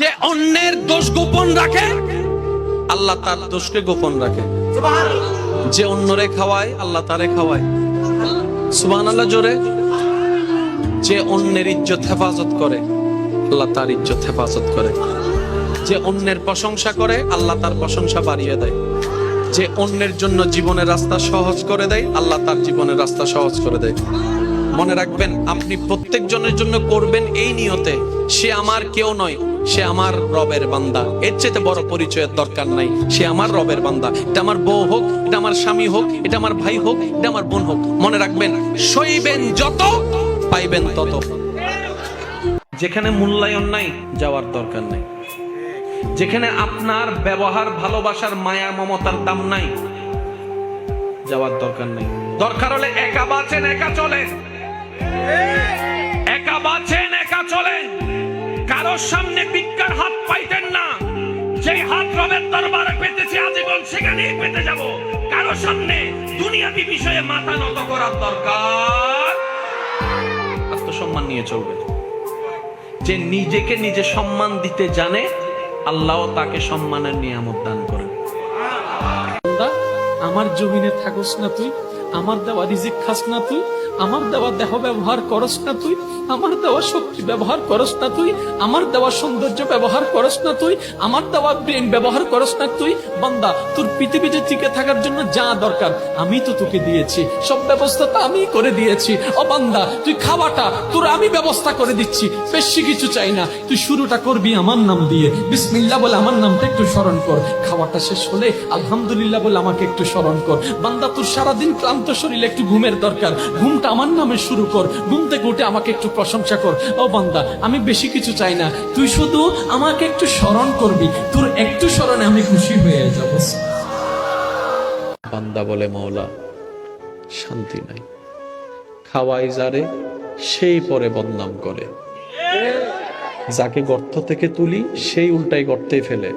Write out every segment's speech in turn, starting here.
যে অন্যের দোষ গোপন রাখে আল্লাহ তার দোষকে গোপন রাখে। যে অন্যরে খাওয়ায় আল্লাহ তারে খাওয়ায়। সুবহানাল্লাহ জোরে। যে অন্যের ইজ্জত হেফাজত করে আল্লাহ তার ইজ্জত হেফাজত করে। যে অন্যের প্রশংসা করে আল্লাহ তার প্রশংসা বাড়িয়ে দেয়। যে অন্যের জন্য জীবনের রাস্তা সহজ করে দেয় আল্লাহ তার জীবনের রাস্তা সহজ করে দেয়। মনে রাখবেন, আপনি প্রত্যেক জনের জন্য করবেন এই নিয়তে, সে আমার কেউ নয়, সে আমার রবের বান্দা। এর চেয়ে বড় পরিচয়ের দরকার নাই। সে আমার রবের বান্দা। এটা আমার বউ হোক, এটা আমার স্বামী হোক, এটা আমার ভাই হোক, এটা আমার বোন হোক। মনে রাখবেন, সইবেন যত পাইবেন তত। যেখানে মূল্যায়ন নাই যাওয়ার দরকার নাই। যেখানে আপনার ব্যবহার, ভালোবাসার, মায়া, মমতার দাম নাই যাওয়ার দরকার নাই। দরকার হলে একা বাঁচেন, একা চলেন। একা বাঁচেন, একা চলেন। কারোর সামনে ভিক্ষার হাত পাইতেন না। যেই হাত রবের দরবারে পেতেছি আজীবন সেখানেই পেতে যাব। কারোর সামনে দুনিয়াবি বিষয়ে মাথা নত করার দরকার। আত্মসম্মান নিয়ে চলবে। যে নিজেকে নিজে সম্মান দিতে জানে আল্লাহ তাকে সম্মানের নিয়ামত দান করেন। আমার জমিনে থাকস না তুই, আমার দেওয়া রিজিক খাস না তুই, আমার দেওয়া দেহ ব্যবহার করস না তুই, আমার দেওয়া শক্তি ব্যবহার করস না তুই, আমার দেওয়া সৌন্দর্য ব্যবহার করস না তুই, আমার দেওয়া ব্রেন ব্যবহার করস না তুই। বান্দা, তোর পৃথিবীতে টিকে থাকার জন্য যা দরকার আমি তো তোকে দিয়েছি, সব ব্যবস্থা তো আমি করে দিয়েছি। ও বান্দা, তুই খাওয়াটা তোর আমি ব্যবস্থা করে দিচ্ছি, বেশি কিছু চাই না। তুই শুরুটা করবি আমার নাম দিয়ে, বিসমিল্লাহ বলে আমার নামটা একটু স্মরণ কর। খাওয়াটা শেষ হলে আলহামদুলিল্লাহ বলে আমাকে একটু স্মরণ কর। বান্দা, তোর সারাদিন ক্লান্ত শরীরে একটু ঘুমের দরকার, ঘুমটা আমার নামে শুরু কর। ঘুম থেকে উঠে আমাকে একটু প্রশংসা কর। ও বান্দা, আমি বেশি কিছু চাই না, তুই শুধু আমাকে একটু স্মরণ করবি, তোর একটু স্মরণে আমি খুশি হয়ে যাব। বান্দা বলে, মওলা শান্তি নাই। খাওয়াই যারে সেই পরে বদনাম করে। যাকে গর্ত থেকে তুলি সেই উল্টাই গর্তে ফেলে।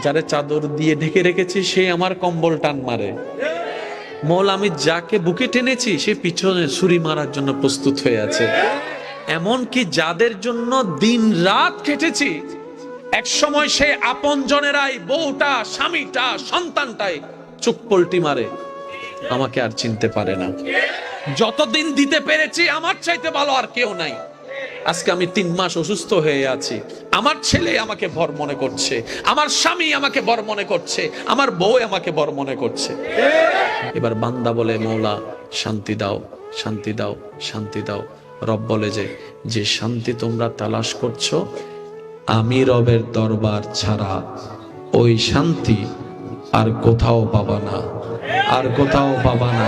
যারে চাদর দিয়ে ঢেকে রেখেছি সে আমার কম্বল টান মারে। মওলা, আমি যাকে বুকে টেনেছি সে পিছনে ছুরি মারার জন্য প্রস্তুত হয়ে আছে। এমনকি যাদের জন্য দিন রাত খেটেছি এক সময় সে আপন জনেরাই, বউটা, স্বামীটা, সন্তানটাই চোখ পল্টি মারে, আমাকে আর চিনতে পারে না। যতদিন দিতে পেরেছি আমার চাইতে ভালো আর কেউ নাই। আজকে আমি 3 মাস অসুস্থ হয়ে আছি, আমার ছেলে আমাকে ভর মনে করছে, আমার স্বামী আমাকে ভর মনে করছে, আমার বউ আমাকে ভর মনে করছে। এবার বান্দা বলে, মওলা শান্তি দাও, শান্তি দাও, শান্তি দাও। রব বলে যে শান্তি তোমরা তালাশ করছো, আমি রবের দরবার ছাড়া ওই শান্তি আর কোথাও পাবা না, আর কোথাও পাবা না।